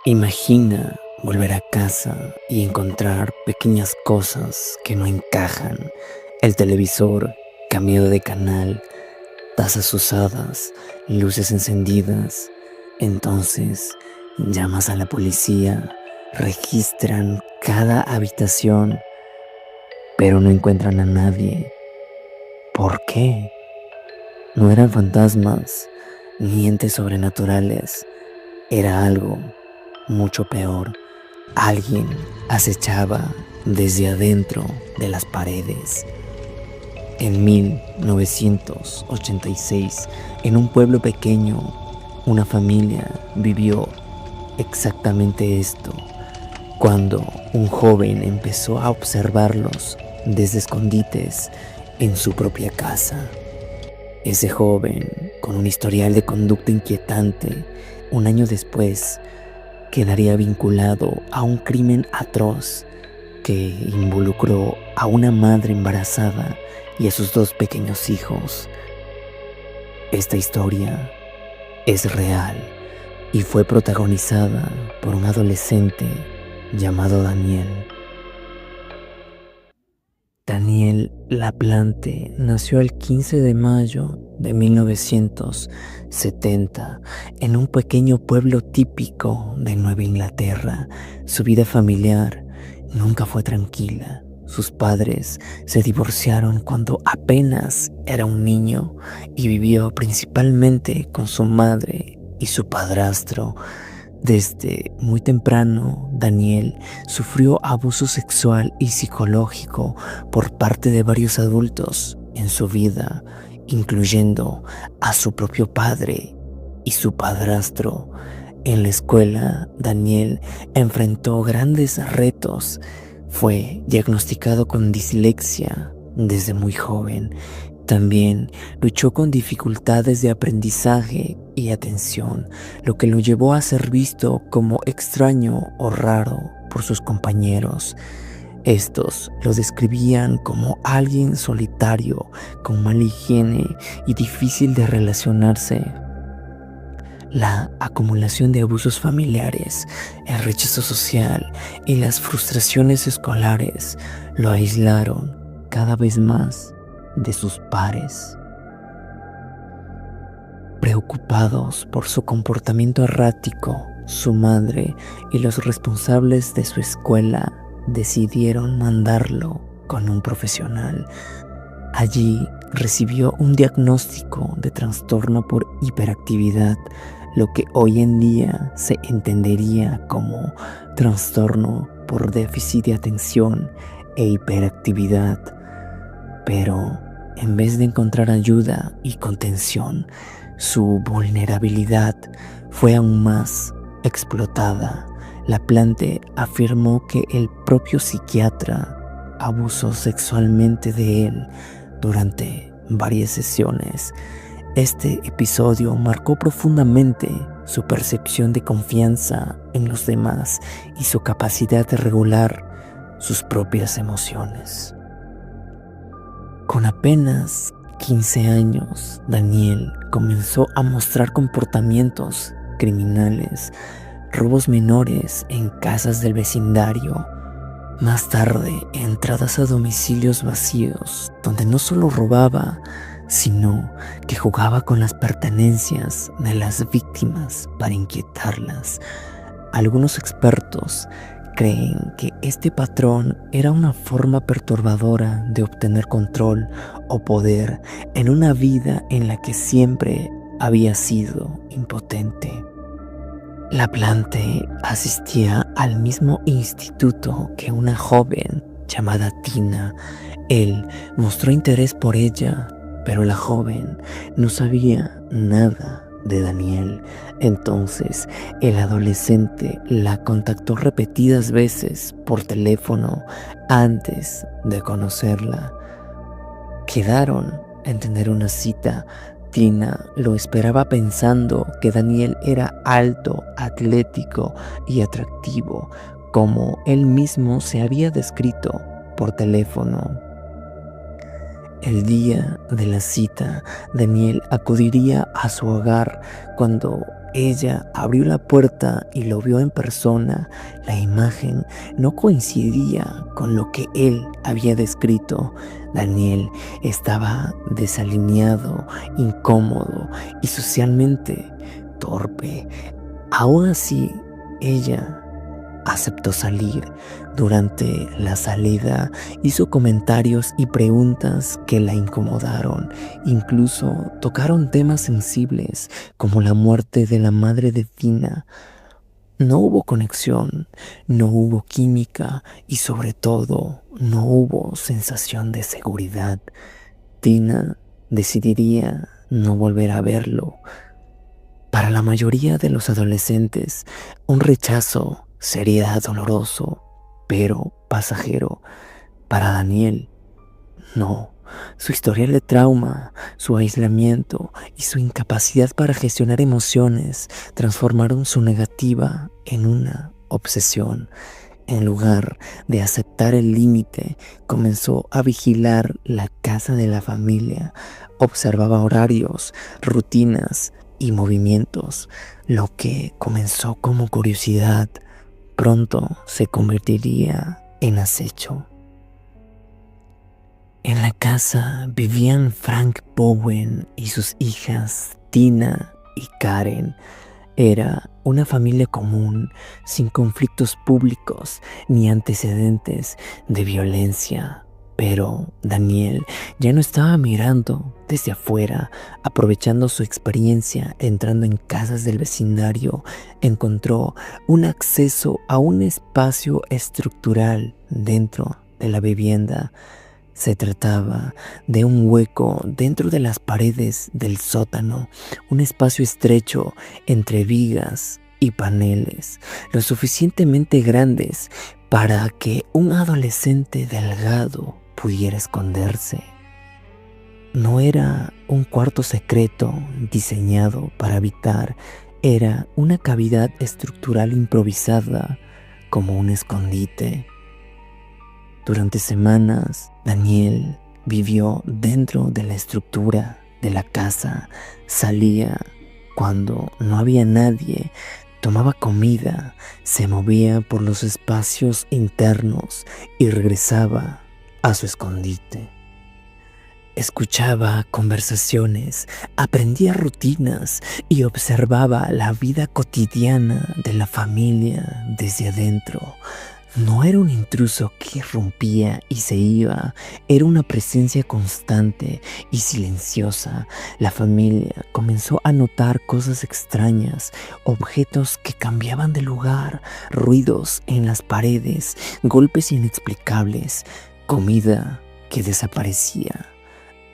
Imagina volver a casa y encontrar pequeñas cosas que no encajan. El televisor cambiado de canal, tazas usadas, luces encendidas. Entonces llamas a la policía, registran cada habitación, pero no encuentran a nadie. ¿Por qué? No eran fantasmas ni entes sobrenaturales. Era algo mucho peor. Alguien acechaba desde adentro de las paredes. En 1986, en un pueblo pequeño, una familia vivió exactamente esto, cuando un joven empezó a observarlos desde escondites en su propia casa. Ese joven, con un historial de conducta inquietante, un año después quedaría vinculado a un crimen atroz que involucró a una madre embarazada y a sus dos pequeños hijos. Esta historia es real y fue protagonizada por un adolescente llamado Daniel. Daniel Laplante nació el 15 de mayo de 1970 en un pequeño pueblo típico de Nueva Inglaterra. Su vida familiar nunca fue tranquila. Sus padres se divorciaron cuando apenas era un niño y vivió principalmente con su madre y su padrastro. Desde muy temprano, Daniel sufrió abuso sexual y psicológico por parte de varios adultos en su vida, incluyendo a su propio padre y su padrastro. En la escuela, Daniel enfrentó grandes retos. Fue diagnosticado con dislexia desde muy joven. También luchó con dificultades de aprendizaje y atención, lo que lo llevó a ser visto como extraño o raro por sus compañeros. Estos lo describían como alguien solitario, con mala higiene y difícil de relacionarse. La acumulación de abusos familiares, el rechazo social y las frustraciones escolares lo aislaron cada vez más de sus pares. Preocupados por su comportamiento errático, su madre y los responsables de su escuela decidieron mandarlo con un profesional. Allí recibió un diagnóstico de trastorno por hiperactividad, lo que hoy en día se entendería como trastorno por déficit de atención e hiperactividad. Pero en vez de encontrar ayuda y contención, su vulnerabilidad fue aún más explotada. Laplante afirmó que el propio psiquiatra abusó sexualmente de él durante varias sesiones. Este episodio marcó profundamente su percepción de confianza en los demás y su capacidad de regular sus propias emociones. Con apenas 15 años, Daniel comenzó a mostrar comportamientos criminales, robos menores en casas del vecindario. Más tarde, entradas a domicilios vacíos, donde no solo robaba, sino que jugaba con las pertenencias de las víctimas para inquietarlas. Algunos expertos creen que este patrón era una forma perturbadora de obtener control o poder en una vida en la que siempre había sido impotente. Laplante asistía al mismo instituto que una joven llamada Tina. Él mostró interés por ella, pero la joven no sabía nada de Daniel. Entonces el adolescente la contactó repetidas veces por teléfono antes de conocerla. Quedaron en tener una cita. Tina lo esperaba pensando que Daniel era alto, atlético y atractivo, como él mismo se había descrito por teléfono. El día de la cita, Daniel acudiría a su hogar cuando ella abrió la puerta y lo vio en persona, la imagen no coincidía con lo que él había descrito. Daniel estaba desalineado, incómodo y socialmente torpe. Aún así, ella aceptó salir. Durante la salida hizo comentarios y preguntas que la incomodaron. Incluso tocaron temas sensibles como la muerte de la madre de Tina. No hubo conexión, no hubo química y sobre todo no hubo sensación de seguridad. Tina decidiría no volver a verlo. Para la mayoría de los adolescentes, un rechazo sería doloroso, pero pasajero. Para Daniel, no. Su historial de trauma, su aislamiento y su incapacidad para gestionar emociones transformaron su negativa en una obsesión. En lugar de aceptar el límite, comenzó a vigilar la casa de la familia. Observaba horarios, rutinas y movimientos. Lo que comenzó como curiosidad, pronto se convertiría en acecho. En la casa vivían Frank Bowen y sus hijas Tina y Karen. Era una familia común, sin conflictos públicos ni antecedentes de violencia. Pero Daniel ya no estaba mirando desde afuera. Aprovechando su experiencia entrando en casas del vecindario, encontró un acceso a un espacio estructural dentro de la vivienda. Se trataba de un hueco dentro de las paredes del sótano, un espacio estrecho entre vigas y paneles, lo suficientemente grandes para que un adolescente delgado pudiera esconderse. No era un cuarto secreto diseñado para habitar, era una cavidad estructural improvisada como un escondite. Durante semanas, Daniel vivió dentro de la estructura de la casa. Salía cuando no había nadie, tomaba comida, se movía por los espacios internos y regresaba a su escondite. Escuchaba conversaciones, aprendía rutinas y observaba la vida cotidiana de la familia desde adentro. No era un intruso que irrumpía y se iba, era una presencia constante y silenciosa. La familia comenzó a notar cosas extrañas, objetos que cambiaban de lugar, ruidos en las paredes, golpes inexplicables, comida que desaparecía.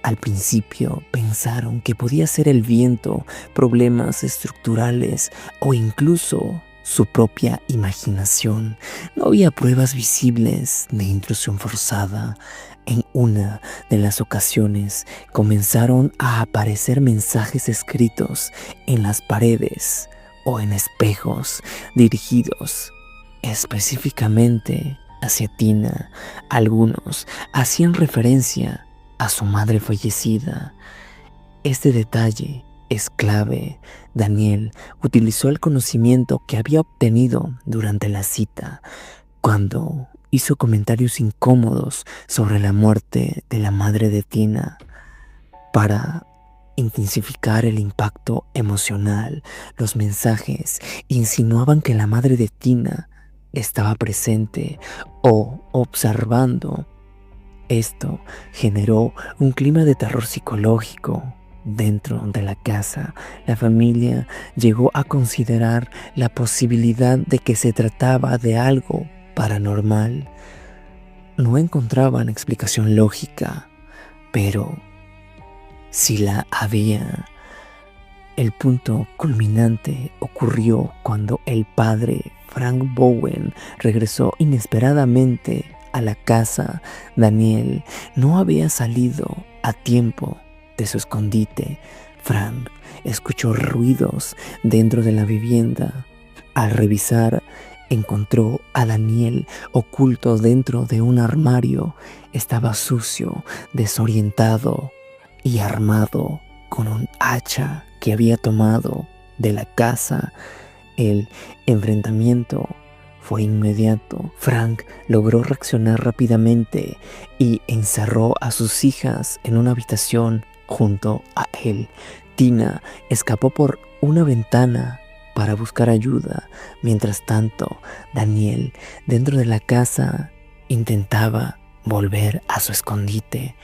Al principio pensaron que podía ser el viento, problemas estructurales o incluso su propia imaginación. No había pruebas visibles de intrusión forzada. En una de las ocasiones comenzaron a aparecer mensajes escritos en las paredes o en espejos dirigidos específicamente hacia Tina. Algunos hacían referencia a su madre fallecida. Este detalle es clave. Daniel utilizó el conocimiento que había obtenido durante la cita cuando hizo comentarios incómodos sobre la muerte de la madre de Tina para intensificar el impacto emocional. Los mensajes insinuaban que la madre de Tina estaba presente o observando. Esto generó un clima de terror psicológico dentro de la casa. La familia llegó a considerar la posibilidad de que se trataba de algo paranormal. No encontraban explicación lógica, pero sí la había. El punto culminante ocurrió cuando el padre Frank Bowen regresó inesperadamente a la casa. Daniel no había salido a tiempo de su escondite. Frank escuchó ruidos dentro de la vivienda. Al revisar, encontró a Daniel oculto dentro de un armario. Estaba sucio, desorientado y armado con un hacha que había tomado de la casa. El enfrentamiento fue inmediato. Frank logró reaccionar rápidamente y encerró a sus hijas en una habitación junto a él. Tina escapó por una ventana para buscar ayuda. Mientras tanto, Daniel, dentro de la casa, intentaba volver a su escondite.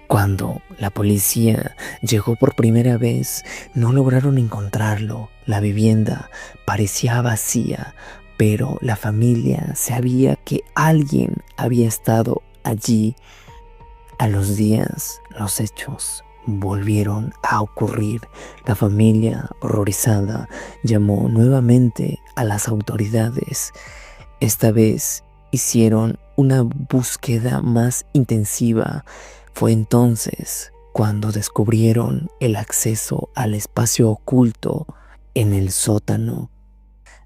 Cuando la policía llegó por primera vez, no lograron encontrarlo. La vivienda parecía vacía, pero la familia sabía que alguien había estado allí. A los días, los hechos volvieron a ocurrir. La familia, horrorizada, llamó nuevamente a las autoridades. Esta vez hicieron una búsqueda más intensiva. Fue entonces cuando descubrieron el acceso al espacio oculto en el sótano.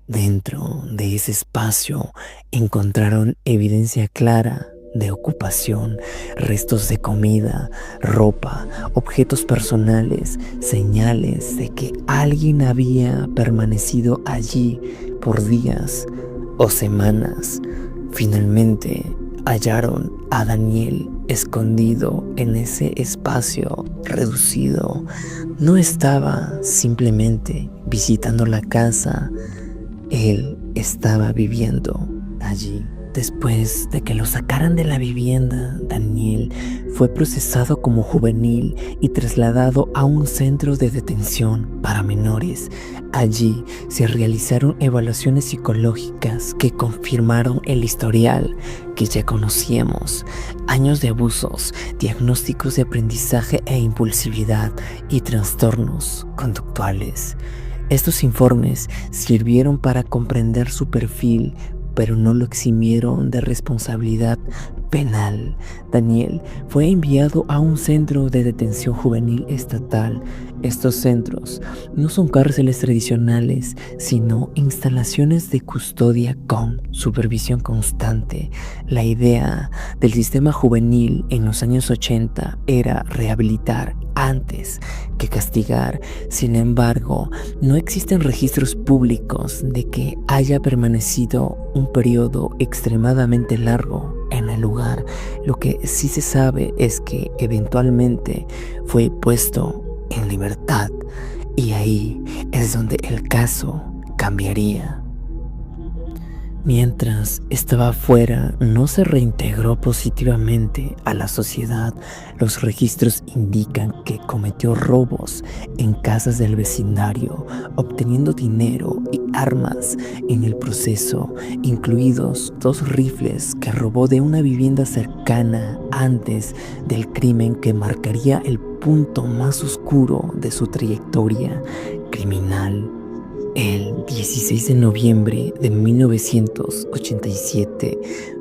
Dentro de ese espacio encontraron evidencia clara de ocupación, restos de comida, ropa, objetos personales, señales de que alguien había permanecido allí por días o semanas. Finalmente hallaron a Daniel escondido en ese espacio reducido. No estaba simplemente visitando la casa, él estaba viviendo allí. Después de que lo sacaran de la vivienda, Daniel fue procesado como juvenil y trasladado a un centro de detención para menores. Allí se realizaron evaluaciones psicológicas que confirmaron el historial que ya conocíamos: años de abusos, diagnósticos de aprendizaje e impulsividad y trastornos conductuales. Estos informes sirvieron para comprender su perfil, pero no lo eximieron de responsabilidad penal. Daniel fue enviado a un centro de detención juvenil estatal. Estos centros no son cárceles tradicionales, sino instalaciones de custodia con supervisión constante. La idea del sistema juvenil en los años 80 era rehabilitar antes que castigar. Sin embargo, no existen registros públicos de que haya permanecido un periodo extremadamente largo en el lugar. Lo que sí se sabe es que eventualmente fue puesto en libertad, y ahí es donde el caso cambiaría. Mientras estaba afuera, no se reintegró positivamente a la sociedad. Los registros indican que cometió robos en casas del vecindario, obteniendo dinero y armas en el proceso, incluidos 2 rifles que robó de una vivienda cercana antes del crimen que marcaría el punto más oscuro de su trayectoria criminal. El 16 de noviembre de 1987,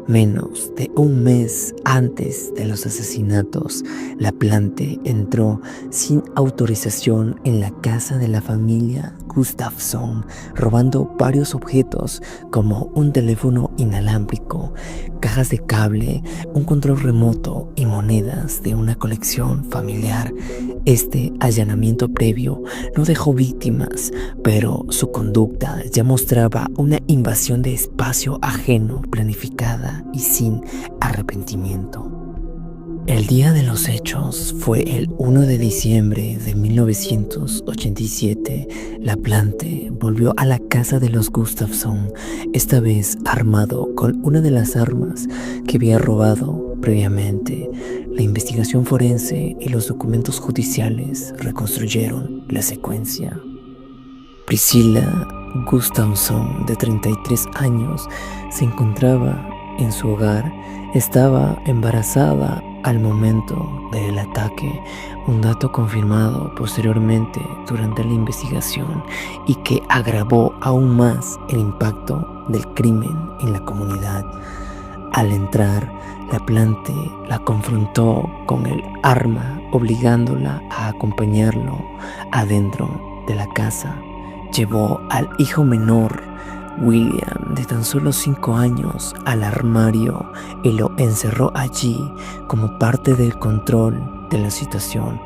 menos de un mes antes de los asesinatos, LaPlante entró sin autorización en la casa de la familia Gustafsson, robando varios objetos como un teléfono inalámbrico, cajas de cable, un control remoto y monedas de una colección familiar. Este allanamiento previo no dejó víctimas, pero su conducta ya mostraba una invasión de espacio ajeno, planificada y sin arrepentimiento. El día de los hechos fue el 1 de diciembre de 1987. LaPlante volvió a la casa de los Gustafsson, esta vez armado con una de las armas que había robado previamente. La investigación forense y los documentos judiciales reconstruyeron la secuencia. Priscilla Gustafsson, de 33 años, se encontraba en su hogar. Estaba embarazada al momento del ataque, un dato confirmado posteriormente durante la investigación y que agravó aún más el impacto del crimen en la comunidad. Al entrar, LaPlante la confrontó con el arma, obligándola a acompañarlo adentro de la casa. Llevó al hijo menor, William, de tan solo 5 años, al armario y lo encerró allí como parte del control de la situación.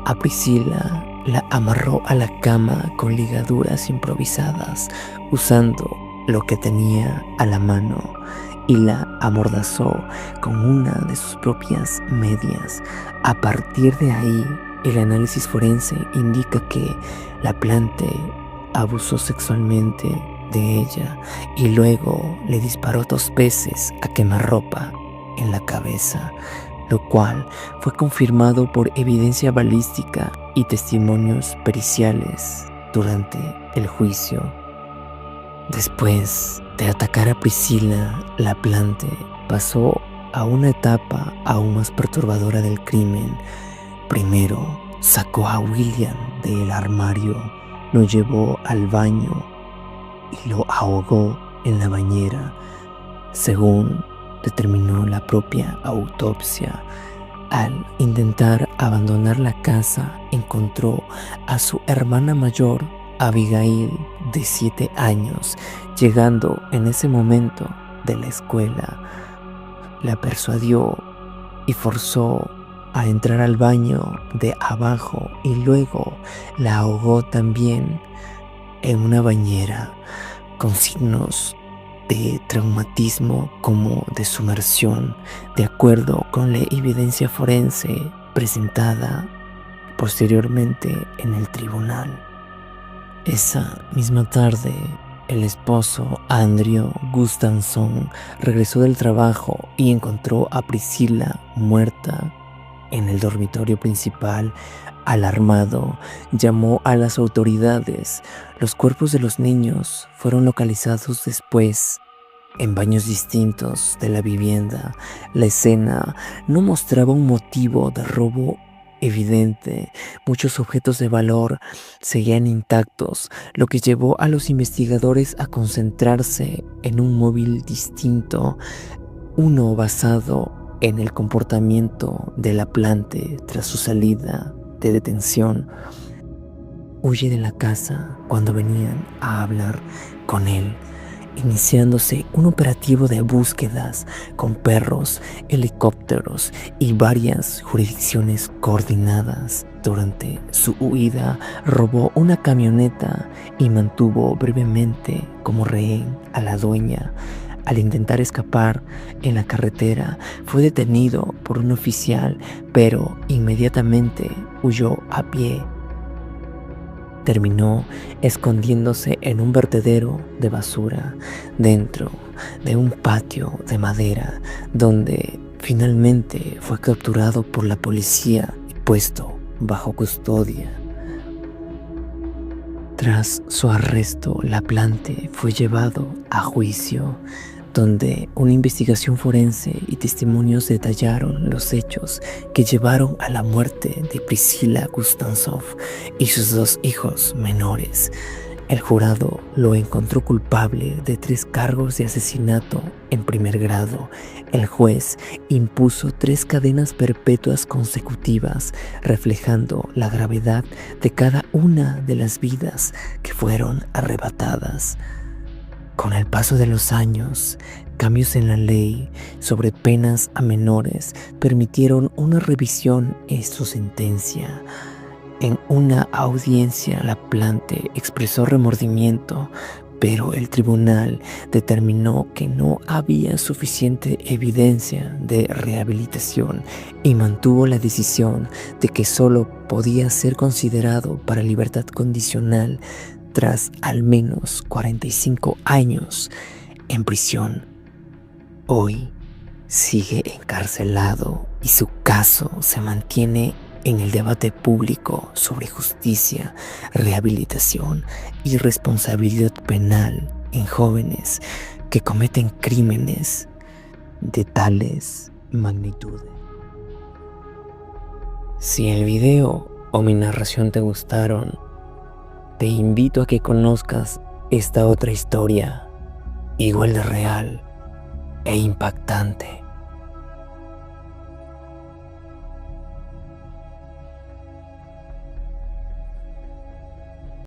A Priscilla la amarró a la cama con ligaduras improvisadas, usando lo que tenía a la mano, y la amordazó con una de sus propias medias. A partir de ahí, el análisis forense indica que la plante abusó sexualmente de ella y luego le disparó 2 veces a quemarropa en la cabeza, lo cual fue confirmado por evidencia balística y testimonios periciales durante el juicio. Después de atacar a Priscilla, la plante pasó a una etapa aún más perturbadora del crimen. Primero, sacó a William del armario, lo llevó al baño y lo ahogó en la bañera. Según determinó la propia autopsia, al intentar abandonar la casa, encontró a su hermana mayor, Abigail, de 7 años, llegando en ese momento de la escuela. La persuadió y forzó a entrar al baño de abajo y luego la ahogó también en una bañera con signos de traumatismo como de sumersión, de acuerdo con la evidencia forense presentada posteriormente en el tribunal. Esa misma tarde, el esposo Andrew Gustafsson regresó del trabajo y encontró a Priscilla muerta en el dormitorio principal. Alarmado, llamó a las autoridades. Los cuerpos de los niños fueron localizados después en baños distintos de la vivienda. La escena no mostraba un motivo de robo evidente. Muchos objetos de valor seguían intactos, lo que llevó a los investigadores a concentrarse en un móvil distinto, uno basado en el comportamiento de la plante tras su salida de detención. Huye de la casa cuando venían a hablar con él, iniciándose un operativo de búsquedas con perros, helicópteros y varias jurisdicciones coordinadas. Durante su huida, robó una camioneta y mantuvo brevemente como rehén a la dueña. Al intentar escapar en la carretera, fue detenido por un oficial, pero inmediatamente huyó a pie. Terminó escondiéndose en un vertedero de basura dentro de un patio de madera, donde finalmente fue capturado por la policía y puesto bajo custodia. Tras su arresto, la plante fue llevado a juicio, donde una investigación forense y testimonios detallaron los hechos que llevaron a la muerte de Priscilla Gustafsson y sus 2 hijos menores. El jurado lo encontró culpable de 3 cargos de asesinato en primer grado. El juez impuso 3 cadenas perpetuas consecutivas, reflejando la gravedad de cada una de las vidas que fueron arrebatadas. Con el paso de los años, cambios en la ley sobre penas a menores permitieron una revisión en su sentencia. En una audiencia, la plante expresó remordimiento, pero el tribunal determinó que no había suficiente evidencia de rehabilitación y mantuvo la decisión de que solo podía ser considerado para libertad condicional tras al menos 45 años en prisión. Hoy sigue encarcelado y su caso se mantiene en el debate público sobre justicia, rehabilitación y responsabilidad penal en jóvenes que cometen crímenes de tales magnitudes. Si el video o mi narración te gustaron, te invito a que conozcas esta otra historia, igual de real e impactante.